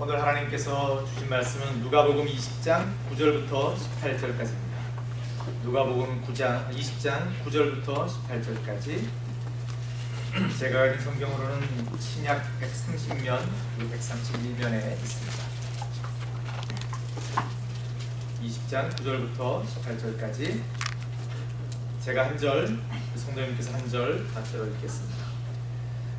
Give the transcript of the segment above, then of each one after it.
오늘 하나님께서 주신 말씀은 누가복음 20장 9절부터 18절까지입니다. 누가복음 20장 9절부터 18절까지 제가 읽은 성경으로는 신약 130면 그리고 131면에 있습니다. 20장 9절부터 18절까지 제가 한 절, 성도님께서 한 절 받들어 읽겠습니다.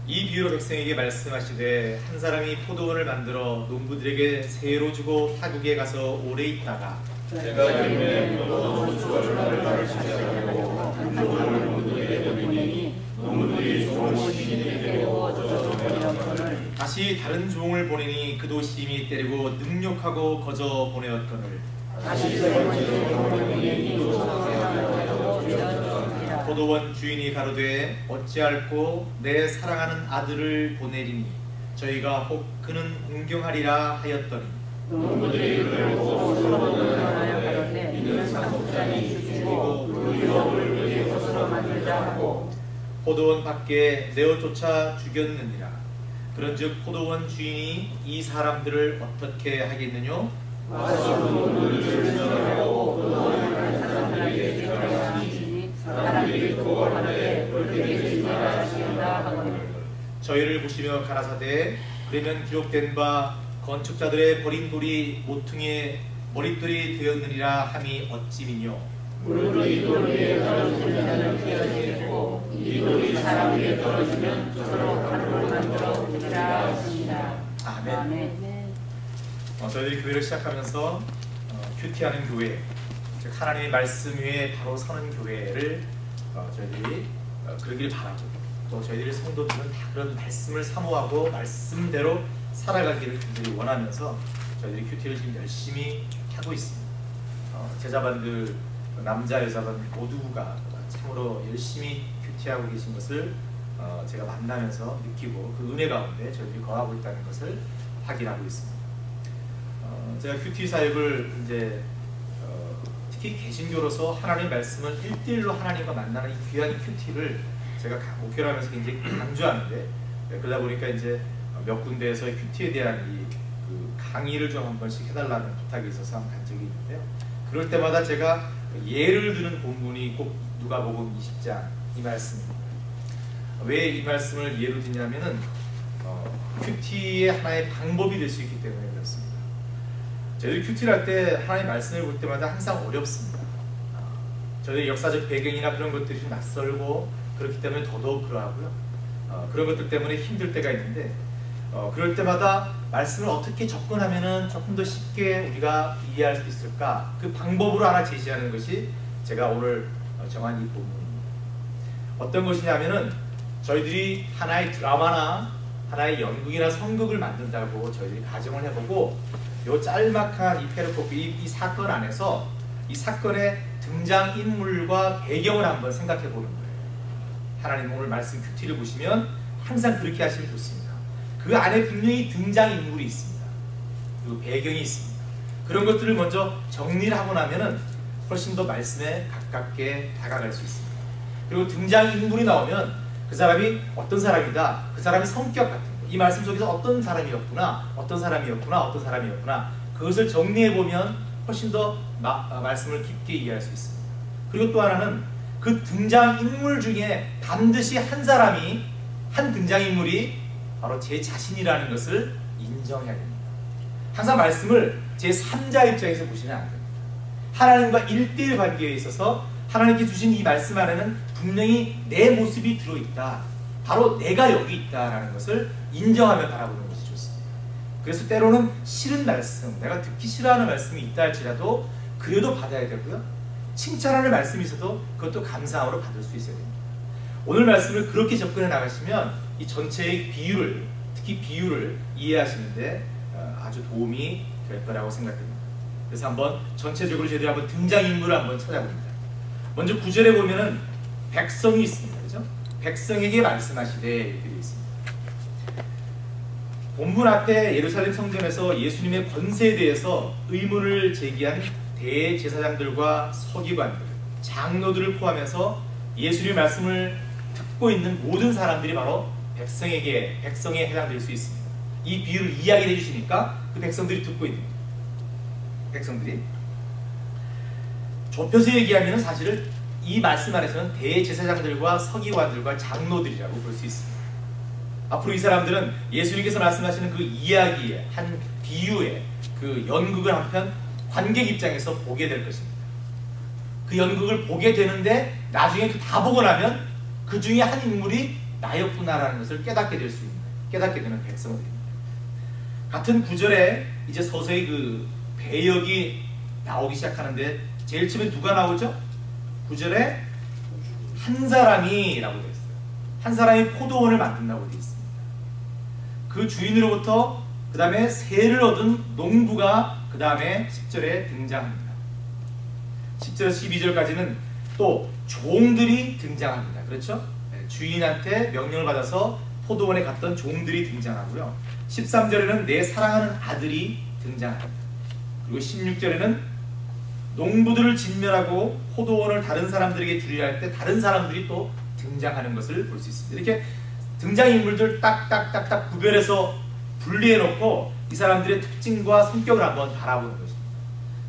이 비유로 백성에게 말씀하시되 한 사람이 포도원을 만들어 농부들에게 세로 주고 타국에 가서 오래 있다가 내가 이름에 포도원 주어를 가르치려고 포도원을 농부들에게 보내니 농부들이 좋은 시민이 되고 저주하였거늘 다시 다른 종을 보내니 그도 심히 때리고 능욕하고 거저 보내었거늘 다시 세 번째 종을 보내니 이도 사랑하여 저주하였거늘 포도원 주인이 가로되 어찌할꼬 내 사랑하는 아들을 보내리니 저희가 혹 그는 공경하리라 하였더니 농부들이 그를 보고 서로 하여 이는 상속자니 죽이고 그 유업을 그의 것으로 만들자 하고 포도원 밖에 내어 쫓아 죽였느니라. 그런즉 포도원 주인이 이 사람들을 어떻게 하겠느냐? 와서 농부들을 전하고 포도원을 간 사람들에게 주장하시니 사람들이 듣고 하늘에 돌되게 되지 말아시온다 하거늘 저희를 보시며 가라사대 그러면 기록된 바 건축자들의 버린 돌이 모퉁이의 머릿돌이 되었느니라 함이 어찌미뇨? 무릇 이 돌 위에 떨어지는 자는 깨어지겠고 이 돌이 사람 위에 떨어지면 저로 가루를 만들어 부리라 하십니다. 아멘. 저희들이 교회를 시작하면서 큐티하는 교회, 즉 하나님의 말씀 위에 바로 서는 교회를 저희들이 그러길 바라고 또 저희들이 성도들은 다 그런 말씀을 사모하고 말씀대로 살아가기를 굉장히 원하면서 저희들이 큐티를 지금 열심히 하고 있습니다. 제자반들 남자 여자반 모두가 참으로 열심히 큐티하고 계신 것을 제가 만나면서 느끼고 그 은혜 가운데 저희들이 거하고 있다는 것을 확인하고 있습니다. 제가 큐티 사역을 이제 특히 개신교로서 하나님의 말씀을 1대1로 하나님과 만나는 이 귀한 큐티를 제가 목표로 하면서 굉장히 강조하는데 그러다 보니까 이제 몇 군데에서 큐티에 대한 그 강의를 좀 한 번씩 해달라는 부탁이 있어서 한 간 적이 있는데요. 그럴 때마다 제가 예를 드는 본문이 꼭 누가복음 20장 이 말씀입니다. 왜 이 말씀을 예로 드냐면은 큐티의 하나의 방법이 될 수 있기 때문에 그렇습니다. 저희들이 큐티를 할 때 하나님의 말씀을 볼 때마다 항상 어렵습니다. 저희의 역사적 배경이나 그런 것들이 좀 낯설고 그렇기 때문에 더더욱 그러하고요. 그런 것들 때문에 힘들 때가 있는데 그럴 때마다 말씀을 어떻게 접근하면 조금 더 쉽게 우리가 이해할 수 있을까? 그 방법으로 하나 제시하는 것이 제가 오늘 정한 이 본문입니다. 어떤 것이냐면은 저희들이 하나의 드라마나 하나의 연극이나 선극을 만든다고 저희들이 가정을 해보고 요 짤막한 이 페르코프 이 사건 안에서 이 사건의 등장인물과 배경을 한번 생각해 보는 거예요. 하나님 오늘 말씀 큐티를 보시면 항상 그렇게 하시면 좋습니다. 그 안에 분명히 등장인물이 있습니다. 그리고 배경이 있습니다. 그런 것들을 먼저 정리를 하고 나면은 훨씬 더 말씀에 가깝게 다가갈 수 있습니다. 그리고 등장인물이 나오면 그 사람이 어떤 사람이다, 그 사람의 성격 같은 거, 이 말씀 속에서 어떤 사람이었구나, 어떤 사람이었구나, 어떤 사람이었구나, 그것을 정리해보면 훨씬 더 말씀을 깊게 이해할 수 있습니다. 그리고 또 하나는 그 등장인물 중에 반드시 한 사람이, 한 등장인물이 바로 제 자신이라는 것을 인정해야 됩니다. 항상 말씀을 제 3자 입장에서 보시면 안 됩니다. 하나님과 1대1 관계에 있어서 하나님께 주신 이 말씀 안에는 분명히 내 모습이 들어있다. 바로 내가 여기 있다라는 것을 인정하며 바라보는 것이 좋습니다. 그래서 때로는 싫은 말씀, 내가 듣기 싫어하는 말씀이 있다 할지라도 그래도 받아야 되고요. 칭찬하는 말씀이 있어도 그것도 감사함으로 받을 수 있어야 됩니다. 오늘 말씀을 그렇게 접근해 나가시면 이 전체의 비유를, 특히 비유를 이해하시는데 아주 도움이 될 거라고 생각됩니다. 그래서 한번 전체적으로 저희들이 한번 등장인물을 한번 찾아봅니다. 먼저 9절에 보면은 백성이 있습니다. 그죠? 백성에게 말씀하시되 이렇게 되어 있습니다. 본문 앞에 예루살렘 성전에서 예수님의 권세에 대해서 의문을 제기한 대제사장들과 서기관들, 장로들을 포함해서 예수님의 말씀을 듣고 있는 모든 사람들이 바로 백성에 해당될 수 있습니다. 이 비유를 이야기해 주시니까 그 백성들이 듣고 있는 거예요. 백성들이 좁혀서 얘기하면 사실은 이 말씀 안에서는 대제사장들과 서기관들과 장로들이라고 볼 수 있습니다. 앞으로 이 사람들은 예수님께서 말씀하시는 그 이야기의 한 비유의 그 연극을 한편 관객 입장에서 보게 될 것입니다. 그 연극을 보게 되는데 나중에 다 보고 나면 그 중에 한 인물이 나였구나라는 것을 깨닫게 되는 백성들입니다. 같은 구절에 이제 서서히 그 배역이 나오기 시작하는데 제일 처음에 누가 나오죠? 구절에 한 사람이라고 되어 있어요. 한 사람이 포도원을 만든다고 되어 있습니다. 그 주인으로부터 그 다음에 세를 얻은 농부가 그 다음에 10절에 등장합니다. 10절에서 12절까지는 또 종들이 등장합니다. 그렇죠? 주인한테 명령을 받아서 포도원에 갔던 종들이 등장하고요. 13절에는 내 사랑하는 아들이 등장합니다. 그리고 16절에는 농부들을 진멸하고 포도원을 다른 사람들에게 주리라 할 때 다른 사람들이 또 등장하는 것을 볼 수 있습니다. 이렇게 등장인물들 딱딱딱딱 구별해서 분리해놓고 이 사람들의 특징과 성격을 한번 바라보는 것입니다.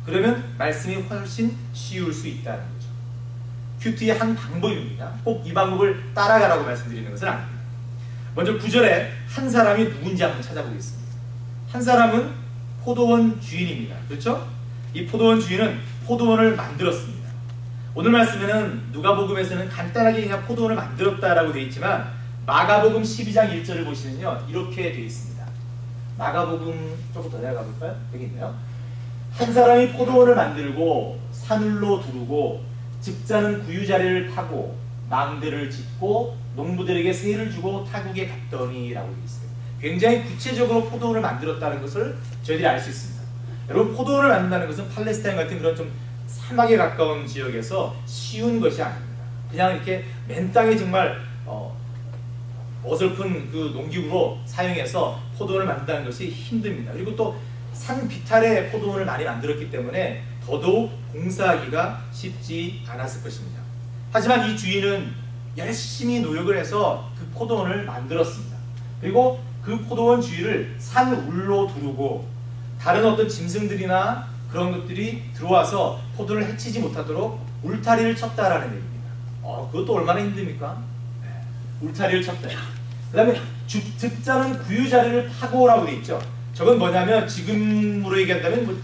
그러면 말씀이 훨씬 쉬울 수 있다는 거죠. 큐티의 한 방법입니다. 꼭 이 방법을 따라가라고 말씀드리는 것은 아닙니다. 먼저 9절에 한 사람이 누군지 한번 찾아보겠습니다. 한 사람은 포도원 주인입니다. 그렇죠? 이 포도원 주인은 포도원을 만들었습니다. 오늘 말씀에는 누가복음에서는 간단하게 그냥 포도원을 만들었다라고 되어 있지만 마가복음 12장 1절을 보시면요 이렇게 되어 있습니다. 마가복음 조금 더 내려가 볼까요? 여기 있네요. 한 사람이 포도원을 만들고 산울로 두르고 집자는 구유자리를 파고 망대를 짓고 농부들에게 세를 주고 타국에 갔더니라고 되어 있어요. 굉장히 구체적으로 포도원을 만들었다는 것을 저희들이 알 수 있습니다. 여러분 포도원을 만든다는 것은 팔레스타인 같은 그런 좀 사막에 가까운 지역에서 쉬운 것이 아닙니다. 그냥 이렇게 맨 땅에 정말 어설픈 그 농기구로 사용해서 포도원을 만든다는 것이 힘듭니다. 그리고 또 산 비탈에 포도원을 많이 만들었기 때문에 더더욱 공사하기가 쉽지 않았을 것입니다. 하지만 이 주인은 열심히 노력을 해서 그 포도원을 만들었습니다. 그리고 그 포도원 주위를 산 울로 두르고 다른 어떤 짐승들이나 그런 것들이 들어와서 포도를 해치지 못하도록 울타리를 쳤다라는 얘기입니다. 그것도 얼마나 힘듭니까? 네. 울타리를 쳤다. 그 다음에 득자는 구유자리를 파고라고 되어 있죠. 저건 뭐냐면 지금으로 얘기한다면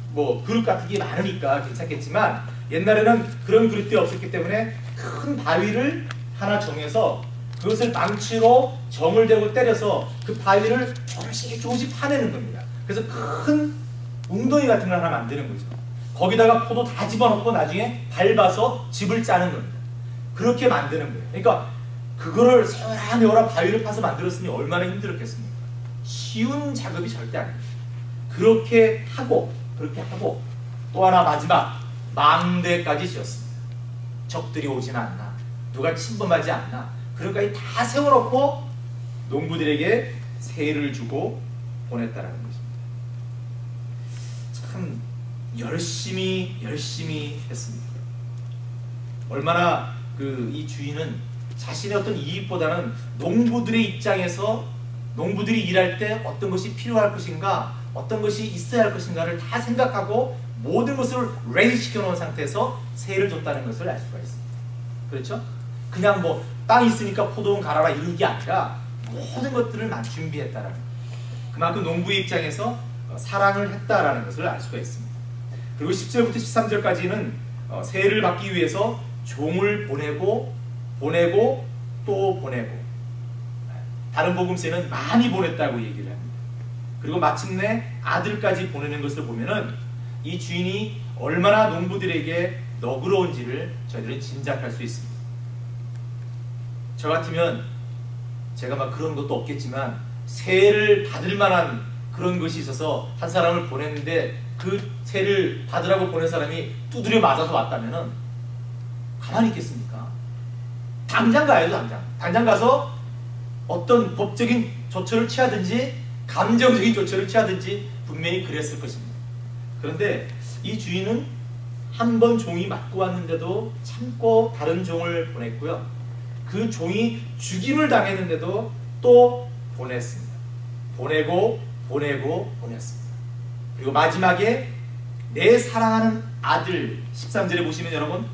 뭐 그릇 같은 게 많으니까 괜찮겠지만 옛날에는 그런 그릇들이 없었기 때문에 큰 바위를 하나 정해서 그것을 망치로 정을 대고 때려서 그 바위를 조금씩 파내는 겁니다. 그래서 큰 웅덩이 같은 걸 하나 만드는 거죠. 거기다가 포도 다 집어넣고 나중에 밟아서 집을 짜는 겁니다. 그렇게 만드는 거예요. 그러니까 그거를 세월아 바위를 파서 만들었으니 얼마나 힘들었겠습니까? 쉬운 작업이 절대 아닙니다. 그렇게 하고 또 하나 마지막 망대까지 지었습니다. 적들이 오진 않나, 누가 침범하지 않나, 그런까지 다 세워놓고 농부들에게 세를 주고 보냈다는 것입니다. 참 열심히 했습니다. 얼마나 이 주인은 자신의 어떤 이익보다는 농부들의 입장에서 농부들이 일할 때 어떤 것이 필요할 것인가, 어떤 것이 있어야 할 것인가를 다 생각하고 모든 것을 레디 시켜놓은 상태에서 세를 줬다는 것을 알 수가 있습니다. 그렇죠? 그냥 뭐 땅이 있으니까 포도원 갈아라 이런 게 아니라 모든 것들을 준비했다라는 거예요. 그만큼 농부의 입장에서 사랑을 했다라는 것을 알 수가 있습니다. 그리고 10절부터 13절까지는 세를 받기 위해서 종을 보내고 또 보내고, 다른 복음서에는 많이 보냈다고 얘기를 합니다. 그리고 마침내 아들까지 보내는 것을 보면은 이 주인이 얼마나 농부들에게 너그러운지를 저희들은 짐작할 수 있습니다. 저 같으면 제가 막 그런 것도 없겠지만 세를 받을 만한 그런 것이 있어서 한 사람을 보냈는데 그 세를 받으라고 보낸 사람이 두드려 맞아서 왔다면은 가만히 있겠습니까? 당장 가야죠. 당장 가서 어떤 법적인 조처를 취하든지 감정적인 조처를 취하든지 분명히 그랬을 것입니다. 그런데 이 주인은 한 번 종이 맞고 왔는데도 참고 다른 종을 보냈고요. 그 종이 죽임을 당했는데도 또 보냈습니다. 보냈습니다. 그리고 마지막에 내 사랑하는 아들, 13절에 보시면 여러분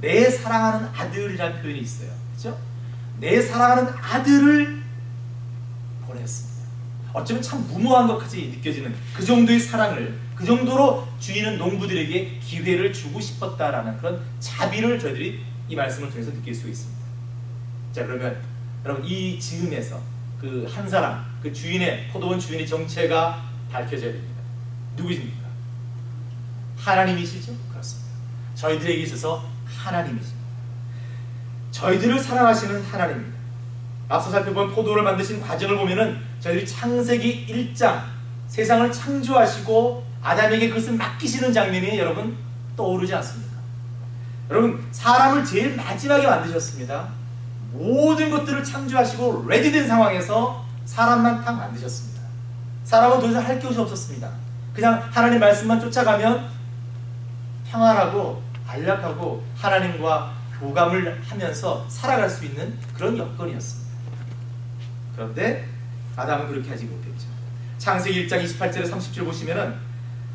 내 사랑하는 아들이라는 표현이 있어요. 그렇죠? 내 사랑하는 아들을 보냈습니다. 어쩌면 참 무모한 것까지 느껴지는 그 정도의 사랑을, 그 정도로 주인은 농부들에게 기회를 주고 싶었다라는 그런 자비를 저희들이 이 말씀을 통해서 느낄 수 있습니다. 자, 그러면 여러분 이 즈음에서 그 한 사람, 그 주인의, 포도원 주인의 정체가 밝혀져야 됩니다. 누구십니까? 하나님이시죠? 그렇습니다. 저희들에게 있어서 하나님이십니다. 저희들을 사랑하시는 하나님입니다. 앞서 살펴본 포도를 만드신 과정을 보면은 저희들이 창세기 1장 세상을 창조하시고 아담에게 그것을 맡기시는 장면이 여러분 떠오르지 않습니까? 여러분 사람을 제일 마지막에 만드셨습니다. 모든 것들을 창조하시고 레디된 상황에서 사람만 딱 만드셨습니다. 사람은 더 이상 할 것이 없었습니다. 그냥 하나님 말씀만 쫓아가면 평안하고 안락하고 하나님과 교감을 하면서 살아갈 수 있는 그런 여건이었습니다. 그런데 아담은 그렇게 하지 못했죠. 창세기 1장 28절에 30절 보시면은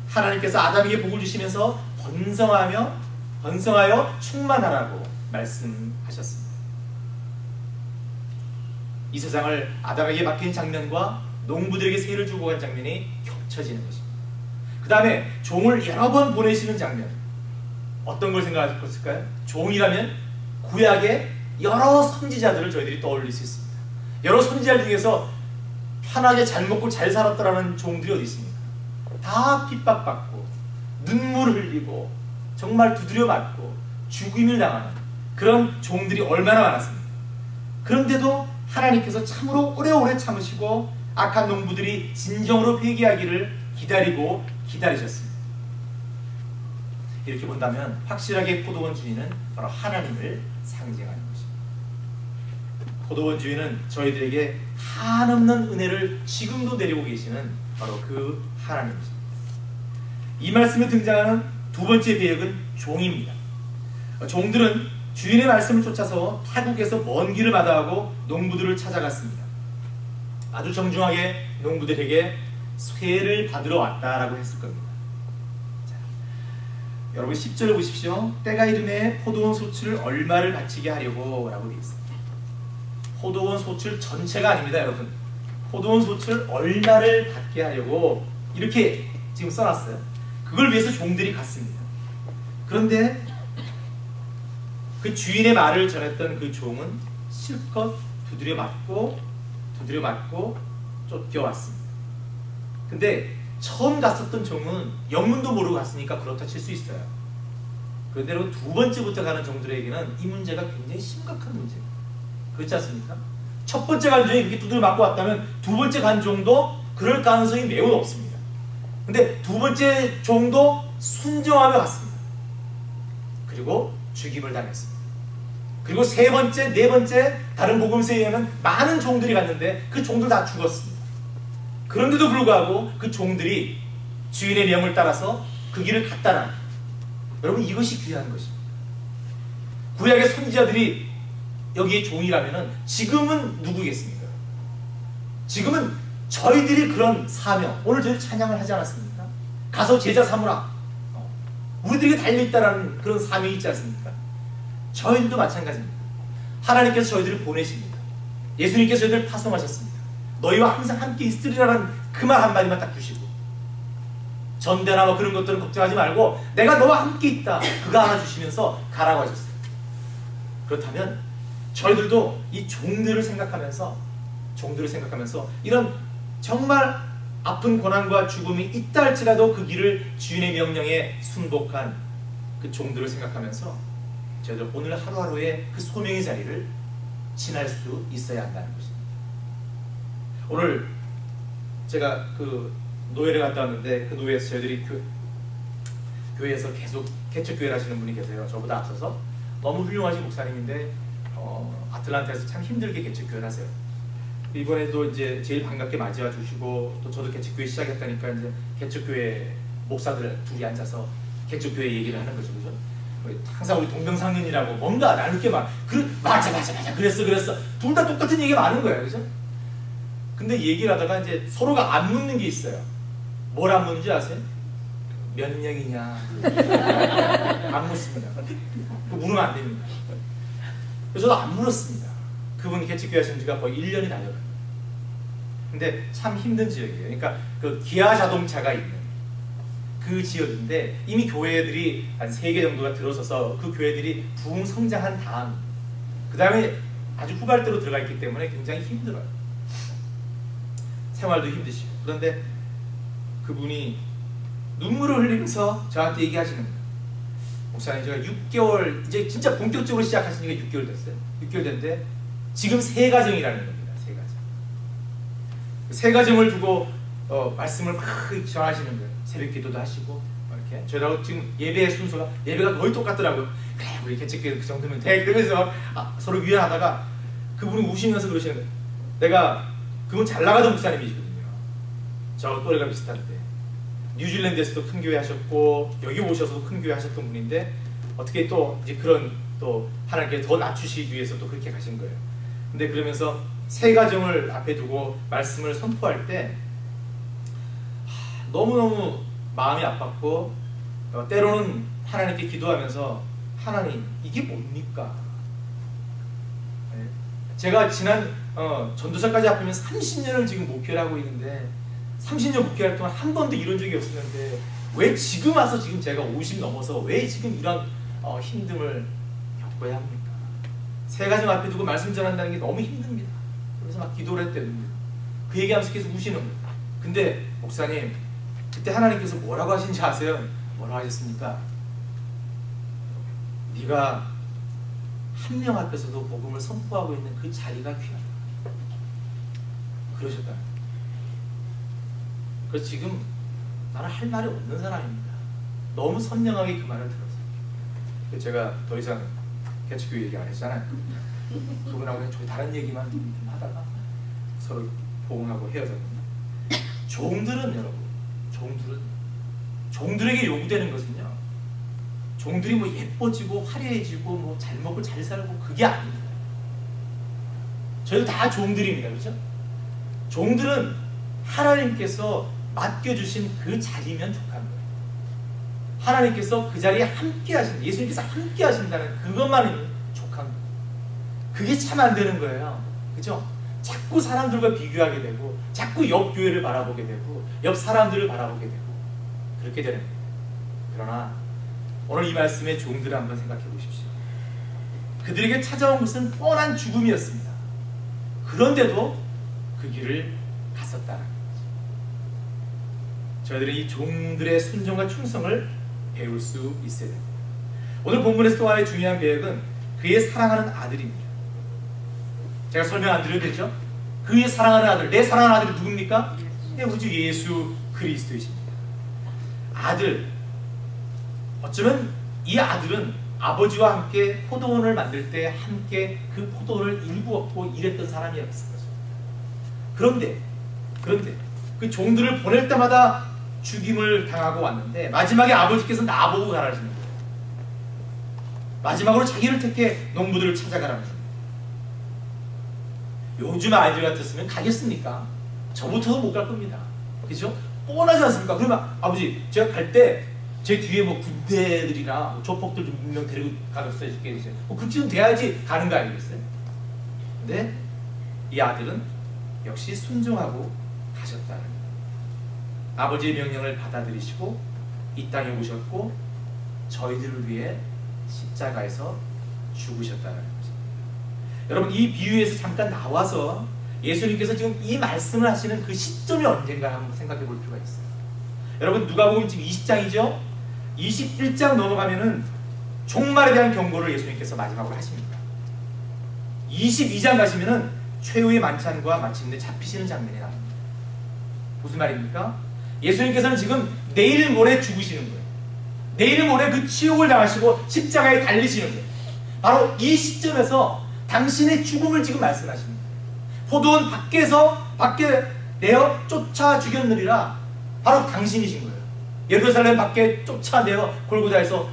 하나님께서 아담에게 복을 주시면서 번성하여 충만하라고 말씀하셨습니다. 이 세상을 아담에게 맡긴 장면과 농부들에게 세를 주고 간 장면이 겹쳐지는 것입니다. 그 다음에 종을 여러 번 보내시는 장면, 어떤 걸 생각하셨을까요? 종이라면 구약의 여러 선지자들을 저희들이 떠올릴 수 있습니다. 여러 선지자들 중에서 편하게 잘 먹고 잘 살았다라는 종들이 어디 있습니까? 다 핍박받고 눈물을 흘리고 정말 두드려 맞고 죽임을 당하는 그런 종들이 얼마나 많았습니까? 그런데도 하나님께서 참으로 오래오래 참으시고 악한 농부들이 진정으로 회개하기를 기다리고 기다리셨습니다. 이렇게 본다면 확실하게 포도원 주인은 바로 하나님을 상징하는 것입니다. 포도원 주인은 저희들에게 한없는 은혜를 지금도 내리고 계시는 바로 그 하나님이십니다. 이 말씀에 등장하는 두 번째 배역은 종입니다. 종들은 주인의 말씀을 쫓아서 타국에서 먼 길을 마다하고 농부들을 찾아갔습니다. 아주 정중하게 농부들에게 쇠를 받으러 왔다라고 했을 겁니다. 자, 여러분 10절을 보십시오. 때가 이름에 포도원 소출을 얼마를 바치게 하려고 라고 되어 있습니다. 포도원 소출 전체가 아닙니다, 여러분. 포도원 소출 얼마를 받게 하려고 이렇게 지금 써놨어요. 그걸 위해서 종들이 갔습니다. 그런데 그 주인의 말을 전했던 그 종은 실컷 두드려 맞고 쫓겨왔습니다. 근데 처음 갔었던 종은 영문도 모르고 갔으니까 그렇다 칠 수 있어요. 그런데 두 번째부터 가는 종들에게는 이 문제가 굉장히 심각한 문제예요. 그렇지 않습니까? 첫 번째 간 종이 그렇게 두드려 맞고 왔다면 두 번째 간 종도 그럴 가능성이 매우 높습니다. 근데 두 번째 종도 순종하며 갔습니다. 그리고 죽임을 당했습니다. 그리고 세 번째, 네 번째 다른 복음서에는 많은 종들이 갔는데 그 종들 다 죽었습니다. 그런데도 불구하고 그 종들이 주인의 명을 따라서 그 길을 갔다는, 여러분 이것이 귀한 것입니다. 구약의 선지자들이 여기에 종이라면 지금은 누구겠습니까? 지금은 저희들이 그런 사명, 오늘 저희 찬양을 하지 않았습니까? 가서 제자 삼으라. 우리들에게 달려있다라는 그런 사명이 있지 않습니까? 저희들도 마찬가지입니다. 하나님께서 저희들을 보내십니다. 예수님께서 저희들을 파송하셨습니다. 너희와 항상 함께 있으리라는 그 말 한마디만 딱 주시고, 전대나 뭐 그런 것들은 걱정하지 말고 내가 너와 함께 있다, 그거 하나 주시면서 가라고 하셨어요. 그렇다면 저희들도 이 종들을 생각하면서 이런 정말 아픈 고난과 죽음이 있다 할지라도 그 길을 주인의 명령에 순복한 그 종들을 생각하면서 저희들 오늘 하루하루의 그 소명의 자리를 지날 수 있어야 한다는 것입니다. 오늘 제가 그 노예를 갔다 왔는데 그 노예에서 저희들이 교회에서 계속 개척교회를 하시는 분이 계세요. 저보다 앞서서 너무 훌륭하신 목사님인데 아틀란타에서 참 힘들게 개척교회를 하세요. 이번에도 이제 제일 반갑게 맞이해 주시고, 또 저도 개척교회 시작했다니까 이제 개척교회 목사들 둘이 앉아서 개척교회 얘기를 하는 거죠, 그죠? 항상 우리 동병상련이라고 뭔가 나눌 게 맞아 그랬어 둘 다 똑같은 얘기가 많은 거예요, 그죠? 근데 얘기를 하다가 이제 서로가 안 묻는 게 있어요. 뭘 안 묻는지 아세요? 몇 년이냐. 안 묻습니다. 물으면 안 됩니다. 그래서 저도 안 물었습니다. 그분 개척교회 하신 지가 거의 1년이 다 돼가요. 근데 참 힘든 지역이에요. 그러니까 그 기아 자동차가 있는 그 지역인데 이미 교회들이 한 3개 정도가 들어서서 그 교회들이 부흥 성장한 다음 그 다음에 아주 후발대로 들어가 있기 때문에 굉장히 힘들어요. 생활도 힘드시고. 그런데 그분이 눈물을 흘리면서 저한테 얘기하시는 거예요. 목사님, 제가 6개월 이제 진짜 본격적으로 시작하신 지가 6개월 됐어요. 6개월 됐는데 지금 새 가정이라는 겁니다. 새 가정. 새 가정을 두고 말씀을 막 전하시는 거예요. 새벽 기도도 하시고 이렇게 저희하고 지금 예배의 순서가 예배가 거의 똑같더라고요. 그래 우리 개척교회 그 정도면 돼. 그러면서 서로 위안하다가 그분이 우시면서 그러시는 거예요. 내가 그분 잘 나가던 목사님이시거든요. 저하고 또래가 비슷한데 뉴질랜드에서도 큰 교회 하셨고 여기 오셔서도 큰 교회 하셨던 분인데 어떻게 또 이제 그런 또 하나님께 더 낮추시기 위해서 또 그렇게 가신 거예요. 근데 그러면서 새 가정을 앞에 두고 말씀을 선포할 때 너무너무 마음이 아팠고 때로는 하나님께 기도하면서 하나님 이게 뭡니까? 제가 지난 전도사까지 합하면 30년을 지금 목회를 하고 있는데 30년 목회할 동안 한 번도 이런 적이 없었는데 왜 지금 와서 지금 제가 50 넘어서 왜 지금 이런 힘듦을 겪어야 합니까? 새 가정 앞에 두고 말씀 전한다는 게 너무 힘듭니다. 그래서 막 기도를 했대요. 그 얘기하면서 계속 우시는 거예요. 근데 목사님 그때 하나님께서 뭐라고 하신지 아세요? 뭐라고 하셨습니까? 네가 한 명 앞에서도 복음을 선포하고 있는 그 자리가 귀하다. 그러셨다. 그래서 지금 나는 할 말이 없는 사람입니다. 너무 선명하게 그 말을 들었어요. 제가 더 이상 개척교회 얘기 안 했잖아요. 그분하고 그냥 저희 다른 얘기만 하다가 서로 복음하고 헤어졌는데 종들은 여러분 종들에게 요구되는 것은요 종들이 뭐 예뻐지고 화려해지고 뭐 잘 먹고 잘 살고 그게 아닙니다. 저희도 다 종들입니다. 그렇죠? 종들은 하나님께서 맡겨주신 그 자리면 족한 거예요. 하나님께서 그 자리에 함께 하신다. 예수님께서 함께 하신다는 그것만이면 족한 거예요. 그게 참 안 되는 거예요. 그죠? 자꾸 사람들과 비교하게 되고 자꾸 옆 교회를 바라보게 되고 옆 사람들을 바라보게 되고 그렇게 되는 거예요. 그러나 오늘 이 말씀의 종들을 한번 생각해 보십시오. 그들에게 찾아온 것은 뻔한 죽음이었습니다. 그런데도 그 길을 갔었다는 거죠. 저희들은 이 종들의 순종과 충성을 배울 수 있어야 됩니다. 오늘 본문에서 또 하나의 중요한 배역은 그의 사랑하는 아들입니다. 제가 설명 안 드려도 되죠? 그의 사랑하는 아들, 내 사랑하는 아들이 누굽니까? 우리 예수 그리스도이십니다. 아들, 어쩌면 이 아들은 아버지와 함께 포도원을 만들 때 함께 그 포도원을 일구었고 일했던 사람이었을 거죠. 그런데 그 종들을 보낼 때마다 죽임을 당하고 왔는데 마지막에 아버지께서 나보고 가라시는 거예요. 마지막으로 자기를 택해 농부들을 찾아가라는 거예요. 요즘 아이들 같았으면 가겠습니까? 저부터도 못 갈 겁니다. 그죠? 뻔하지 않습니까? 그러면 아버지 제가 갈 때 제 뒤에 뭐 군대들이나 뭐 조폭들 좀 몇 명 데리고 가겠어요? 그쯤 돼야지 가는 거 아니겠어요? 근데 이 아들은 역시 순종하고 가셨다는 거예요. 아버지의 명령을 받아들이시고 이 땅에 오셨고 저희들을 위해 십자가에서 죽으셨다는 거죠. 여러분 이 비유에서 잠깐 나와서 예수님께서 지금 이 말씀을 하시는 그 시점이 언젠가 한번 생각해 볼 필요가 있어요. 여러분 누가복음 지금 20장이죠? 21장 넘어가면은 종말에 대한 경고를 예수님께서 마지막으로 하십니다. 22장 가시면은 최후의 만찬과 마침내 잡히시는 장면이 나옵니다. 무슨 말입니까? 예수님께서는 지금 내일 모레 죽으시는 거예요. 내일 모레 그 치욕을 당하시고 십자가에 달리시는 거예요. 바로 이 시점에서 당신의 죽음을 지금 말씀하십니다. 포도원 밖에 내어 쫓아 죽였느니라 바로 당신이신 거예요. 예루살렘 밖에 쫓아내어 골고다에서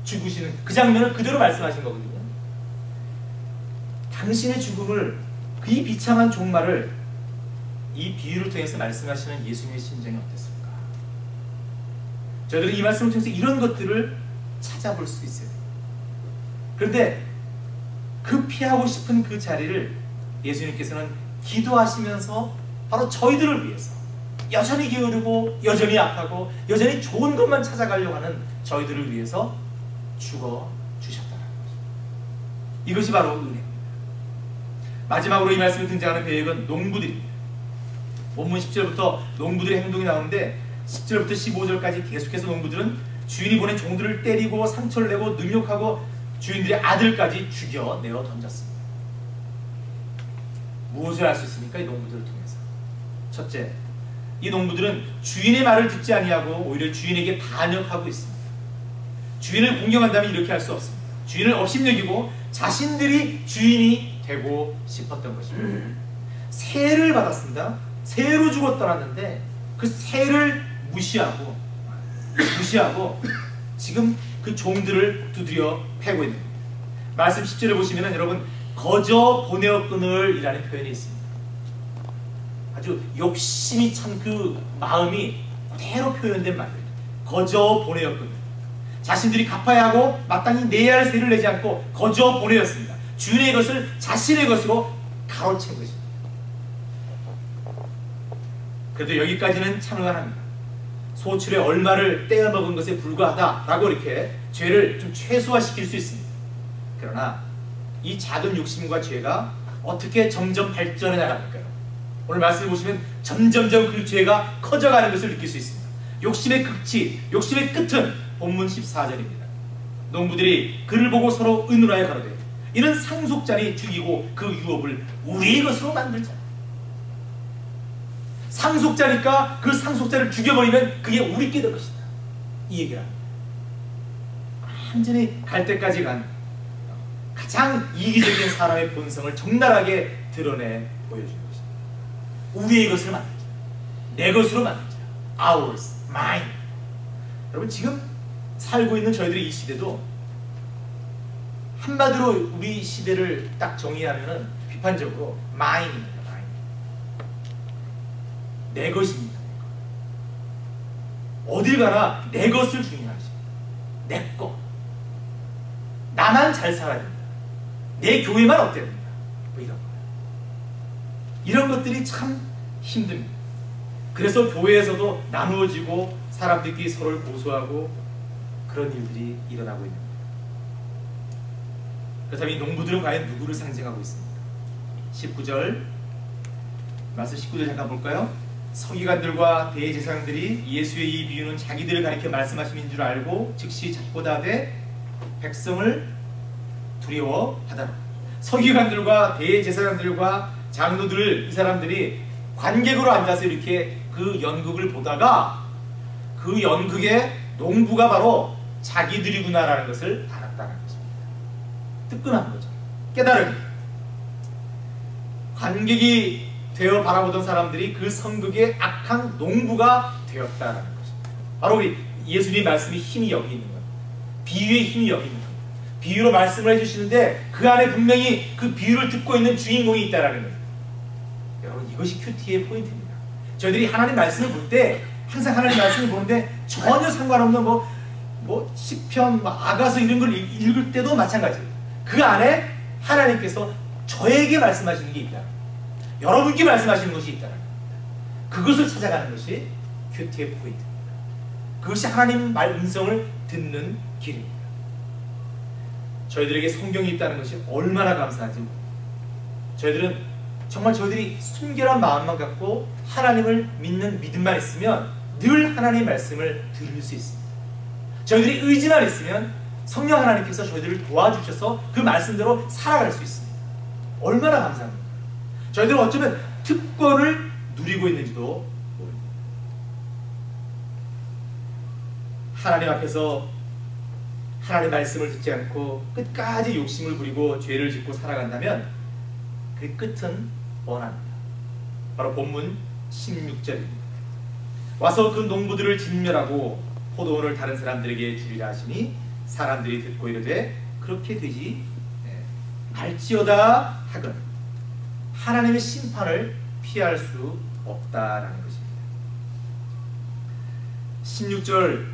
죽으시는 그 장면을 그대로 말씀하신 거거든요. 당신의 죽음을 그 비참한 종말을 이 비유를 통해서 말씀하시는 예수님의 심정이 어땠을까? 저희들은 이 말씀을 통해서 이런 것들을 찾아볼 수 있어요. 그런데 그 피하고 싶은 그 자리를 예수님께서는 기도하시면서 바로 저희들을 위해서 여전히 게으르고 여전히 약하고 여전히 좋은 것만 찾아가려고 하는 저희들을 위해서 죽어 주셨다는 것입니다. 이것이 바로 은혜입니다. 마지막으로 이 말씀에 등장하는 배역은 농부들입니다. 본문 10절부터 농부들의 행동이 나오는데 10절부터 15절까지 계속해서 농부들은 주인이 보낸 종들을 때리고 상처를 내고 능욕하고 주인들의 아들까지 죽여 내어 던졌습니다. 무엇을 알 수 있습니까? 이 농부들을 통해서. 첫째, 이 농부들은 주인의 말을 듣지 아니하고 오히려 주인에게 반역하고 있습니다. 주인을 공경한다면 이렇게 할 수 없습니다. 주인을 업신여기고 자신들이 주인이 되고 싶었던 것입니다. 세를 받았습니다. 세로 주고 떠났는데 그 세를 무시하고 지금 그 종들을 두드려 패고 있는 겁니다. 말씀 10절에 보시면 여러분 거저 보내었거늘 이라는 표현이 있습니다. 아주 욕심이 찬 그 마음이 그대로 표현된 말입니다. 거저 보내었거늘. 자신들이 갚아야 하고 마땅히 내야 할 세를 내지 않고 거저 보내었습니다. 주인의 것을 자신의 것으로 가로챈 것입니다. 그래도 여기까지는 참을 합니다. 소출의 얼마를 떼어먹은 것에 불과하다라고 이렇게 죄를 좀 최소화시킬 수 있습니다. 그러나 이 작은 욕심과 죄가 어떻게 점점 발전해 나갑니까요? 오늘 말씀을 보시면 점점점 그 죄가 커져가는 것을 느낄 수 있습니다. 욕심의 극치, 욕심의 끝은 본문 14절입니다. 농부들이 그를 보고 서로 의논하여 가로되 이는 상속자니 죽이고 그 유업을 우리의 것으로 만들자. 상속자니까 그 상속자를 죽여버리면 그게 우리께 될 것이다. 이 얘기를 합니다. 완전히 갈 때까지 간 가장 이기적인 사람의 본성을 적나라하게 드러내 보여주는 것입니다. 우리의 것을 만들자. 내 것으로 만들자. Ours, mine. 여러분 지금 살고 있는 저희들의 이 시대도 한마디로 우리 시대를 딱 정의하면은 비판적으로 mine입니다. 내 것입니다. 어딜 가나 내 것을 중요하십니다. 내 것. 나만 잘 살아야 된다. 내 교회만 어때야 된다. 뭐 이런 거예요. 이런 것들이 참 힘듭니다. 그래서 교회에서도 나누어지고 사람들끼리 서로를 고소하고 그런 일들이 일어나고 있는 거예요. 그렇다면 이 농부들은 과연 누구를 상징하고 있습니까? 19절 말씀 19절 잠깐 볼까요? 서기관들과 대제사장들이 예수의 이 비유는 자기들을 가리켜 말씀하심인 줄 알고 즉시 작고다되 백성을 두려워하더라. 서기관들과 대제사장들과 장로들 이 사람들이 관객으로 앉아서 이렇게 그 연극을 보다가 그 연극의 농부가 바로 자기들이구나라는 것을 알았다는 것입니다. 뜨끔한 거죠. 깨달음. 관객이 되어 바라보던 사람들이 그 성극의 악한 농부가 되었다는 것입니다. 바로 우리 예수님의 말씀이 힘이 여기 있는 겁니다. 비유의 힘이 여기 있는 겁니다. 비유로 말씀을 해주시는데 그 안에 분명히 그 비유를 듣고 있는 주인공이 있다는 겁니다. 여러분 이것이 큐티의 포인트입니다. 저희들이 하나님 말씀을 볼 때 항상 하나님 말씀을 보는데 전혀 상관없는 뭐 시편, 아가서 이런 걸 읽을 때도 마찬가지예요. 그 안에 하나님께서 저에게 말씀하시는 게 있다. 여러분께 말씀하시는 것이 있다는 겁니다. 그것을 찾아가는 것이 큐티의 포인트입니다. 그것이 하나님 말 음성을 듣는 길입니다. 저희들에게 성경이 있다는 것이 얼마나 감사한지 모릅니다. 저희들은 정말 저희들이 순결한 마음만 갖고 하나님을 믿는 믿음만 있으면 늘 하나님의 말씀을 들을 수 있습니다. 저희들이 의지만 있으면 성령 하나님께서 저희들을 도와주셔서 그 말씀대로 살아갈 수 있습니다. 얼마나 감사합니다. 저희들은 어쩌면 특권을 누리고 있는지도 모릅니다. 하나님 앞에서 하나님의 말씀을 듣지 않고 끝까지 욕심을 부리고 죄를 짓고 살아간다면 그 끝은 뻔합니다. 바로 본문 16절입니다. 와서 그 농부들을 진멸하고 포도원을 다른 사람들에게 주리라 하시니 사람들이 듣고 이르되 그렇게 되지 말지어다 하거늘 하나님의 심판을 피할 수 없다라는 것입니다. 16절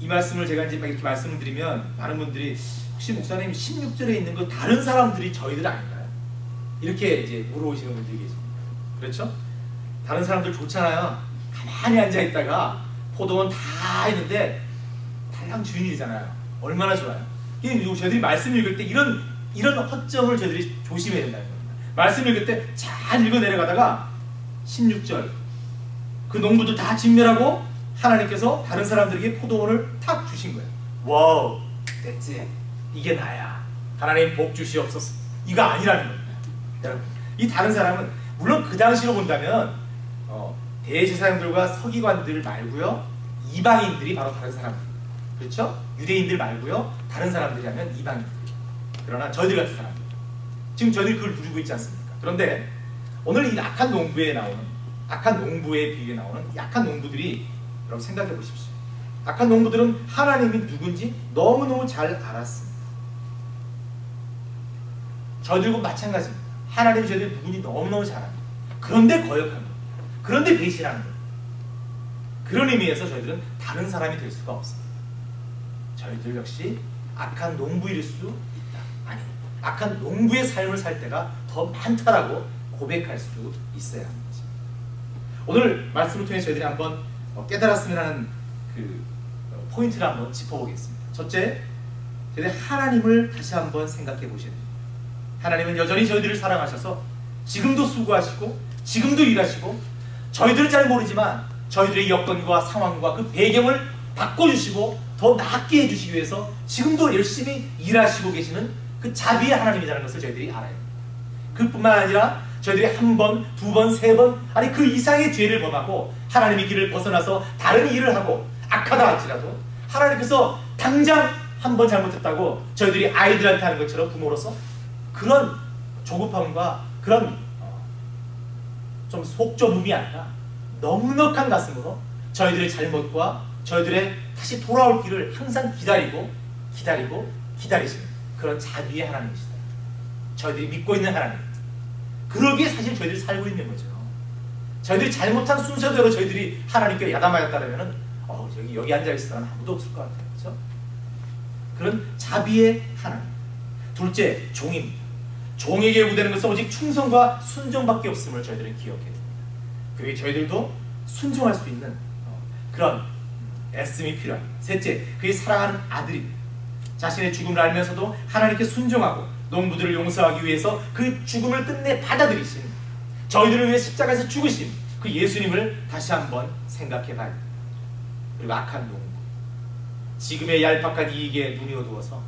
이 말씀을 제가 이제 막 이렇게 말씀을 드리면 많은 분들이 혹시 목사님 16절에 있는 거 다른 사람들이 저희들 아닌가요? 이렇게 이제 물어보시는 분들이 계십니다. 그렇죠? 다른 사람들 좋잖아요. 가만히 앉아 있다가 포도원 다 있는데 다양 주인이잖아요. 얼마나 좋아요. 저희들이 말씀 읽을 때 이런 허점을 저희들이 조심해야 된다는 겁니다. 말씀 읽을 때 잘 읽어 내려가다가 16절 그 농부들 다 진멸하고 하나님께서 다른 사람들에게 포도원을 탁 주신 거예요. 와우, 됐지. 이게 나야. 하나님 복 주시옵소서. 이거 아니라는 겁니다. 여러분, 이 다른 사람은 물론 그 당시로 본다면 대제사장들과 서기관들 말고요, 이방인들이 바로 다른 사람들. 그렇죠? 유대인들 말고요, 다른 사람들이 하면 이방인들. 그러나 저희들 같은 사람들. 지금 저희들이 그걸 누리고 있지 않습니까? 그런데 오늘 이 악한 농부에 나오는, 악한 농부의 비유에 나오는 약한 농부들이 여러분 생각해 보십시오. 악한 농부들은 하나님이 누군지 너무너무 잘 알았습니다. 저희들과 마찬가지입니다. 하나님이 저희들 누군지 너무너무 잘 압니다. 그런데 거역합니다. 그런데 배신하는 거예요. 그런 의미에서 저희들은 다른 사람이 될 수가 없습니다. 저희들 역시 악한 농부일 수 있다. 아니, 악한 농부의 삶을 살 때가 더 많다라고 고백할 수 있어야 하는 거죠. 오늘 말씀을 통해 저희들이 한번 깨달았으면 하는 그 포인트를 한번 짚어보겠습니다. 첫째, 저희들이 하나님을 다시 한번 생각해 보셔야 됩니다. 하나님은 여전히 저희들을 사랑하셔서 지금도 수고하시고 지금도 일하시고 저희들은 잘 모르지만 저희들의 여건과 상황과 그 배경을 바꿔주시고 더 낫게 해주시기 위해서 지금도 열심히 일하시고 계시는 그 자비의 하나님이라는 것을 저희들이 알아야 됩니다. 그뿐만 아니라 저희들이 한 번, 두 번, 세 번, 아니 그 이상의 죄를 범하고 하나님의 길을 벗어나서 다른 일을 하고 악하다 할지라도 하나님께서 당장 한 번 잘못했다고 저희들이 아이들한테 하는 것처럼 부모로서 그런 조급함과 그런 좀 속좁음이 아니라 넉넉한 가슴으로 저희들의 잘못과 저희들의 다시 돌아올 길을 항상 기다리시는 그런 자비의 하나님이시다. 저희들이 믿고 있는 하나님. 그러기에 사실 저희들이 살고 있는 거죠. 저희들이 잘못한 순서대로 저희들이 하나님께 야단맞았다면 여기 앉아있을 사람은 아무도 없을 것 같아요. 그렇죠? 그런 자비의 하나님. 둘째, 종입니다. 종에게 요구되는 것은 오직 충성과 순종밖에 없음을 저희들은 기억해야 됩니다. 그리고 저희들도 순종할 수 있는 그런 애씀이 필요합니다. 셋째, 그의 사랑하는 아들입니다. 자신의 죽음을 알면서도 하나님께 순종하고 농부들을 용서하기 위해서 그 죽음을 끝내 받아들이신, 저희들을 위해 십자가에서 죽으신 그 예수님을 다시 한번 생각해 봐야 됩니다. 그리고 악한 농부, 지금의 얄팍한 이익에 눈이 어두워서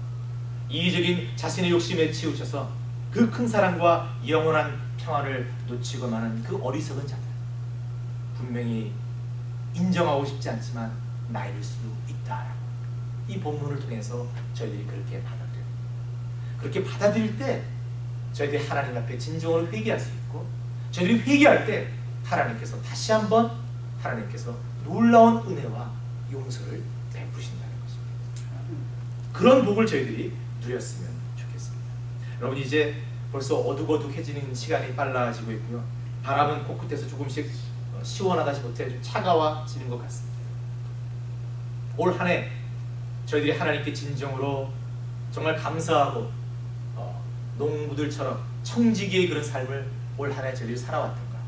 이기적인 자신의 욕심에 치우쳐서 그 큰 사랑과 영원한 평화를 놓치고 마는 그 어리석은 자들, 분명히 인정하고 싶지 않지만 나일 수 있다라고 이 본문을 통해서 저희들이 그렇게 받아들여요. 그렇게 받아들일 때 저희들이 하나님 앞에 진정으로 회개할 수 있고, 저희들이 회개할 때 하나님께서 다시 한번 하나님께서 놀라운 은혜와 용서를 베푸신다는 것입니다. 그런 복을 저희들이 누렸으면 좋겠습니다. 여러분, 이제 벌써 어둑어둑해지는 시간이 빨라지고 있고요. 바람은 코끝에서 조금씩 시원하다시 못해 좀 차가워지는 것 같습니다. 올 한 해 저희들이 하나님께 진정으로 정말 감사하고 농부들처럼 청지기의 그런 삶을 올 한 해 저희들이 살아왔던가.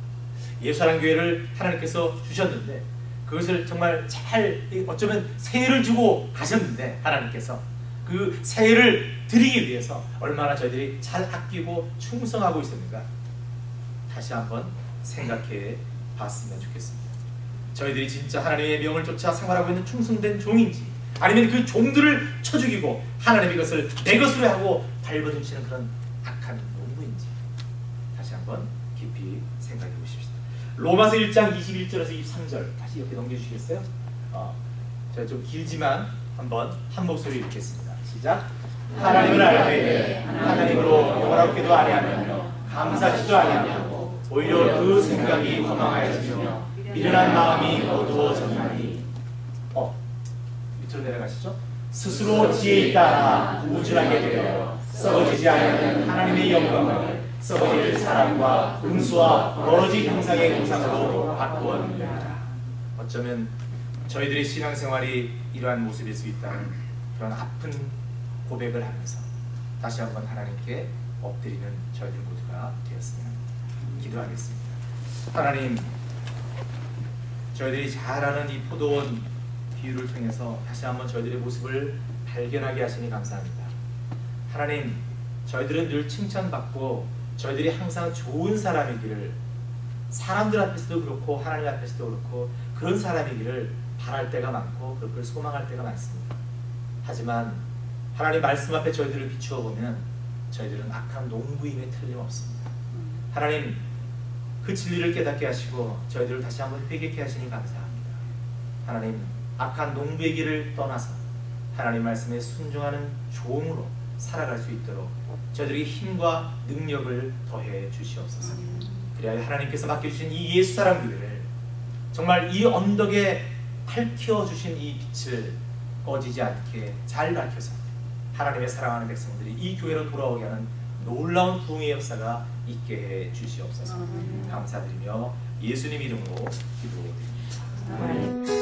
예수사랑교회를 하나님께서 주셨는데 그것을 정말 잘 어쩌면 세를 주고 가셨는데 하나님께서 그 세를 드리기 위해서 얼마나 저희들이 잘 아끼고 충성하고 있었는가 다시 한번 생각해 봤으면 좋겠습니다. 저희들이 진짜 하나님의 명을 쫓아 생활하고 있는 충성된 종인지, 아니면 그 종들을 쳐 죽이고 하나님의 것을 내 것으로 하고 발버둥치는 그런 악한 농부인지 다시 한번 깊이 생각해 보십시다. 로마서 1장 21절에서 23절 다시 이렇게 넘겨주시겠어요? 제가 좀 길지만 한번 한 목소리 읽겠습니다. 시작. 하나님을 알되 하나님으로 영원하게도 아니하며 감사하지도 아니하고 오히려 그 생각이 허망하여지며 미련한 마음이 어두워졌나니. 밑으로 내려가시죠. 스스로 지혜에 따라 우쭐하게 되어 썩어지지 않는 하나님의 영광을 썩어질 사람과 금수와 거짓 형상의 형상으로 바꾸었느니라. 어쩌면 저희들의 신앙생활이 이러한 모습일 수 있다는 그런 아픈 고백을 하면서 다시 한번 하나님께 엎드리는 저희들 모두가 되었으면 기도하겠습니다. 하나님, 저희들이 잘 아는 이 포도원 비유를 통해서 다시 한번 저희들의 모습을 발견하게 하시니 감사합니다. 하나님, 저희들은 늘 칭찬받고 저희들이 항상 좋은 사람이기를, 사람들 앞에서도 그렇고 하나님 앞에서도 그렇고 그런 사람이기를 바랄 때가 많고 그걸 소망할 때가 많습니다. 하지만 하나님 말씀 앞에 저희들을 비추어 보면 저희들은 악한 농부임에 틀림없습니다. 하나님, 그 진리를 깨닫게 하시고 저희들을 다시 한번 회개케 하시니 감사합니다. 하나님, 악한 농부의 길을 떠나서 하나님 말씀에 순종하는 종으로 살아갈 수 있도록 저희들에게 힘과 능력을 더해 주시옵소서. 그래야 하나님께서 맡겨주신 이 예수 사랑 교회를 정말 이 언덕에 밝혀주신 이 빛을 꺼지지 않게 잘 밝혀서 하나님의 사랑하는 백성들이 이 교회로 돌아오게 하는 놀라운 부흥의 역사가 있게 해 주시옵소서. 감사드리며 예수님 이름으로 기도드립니다.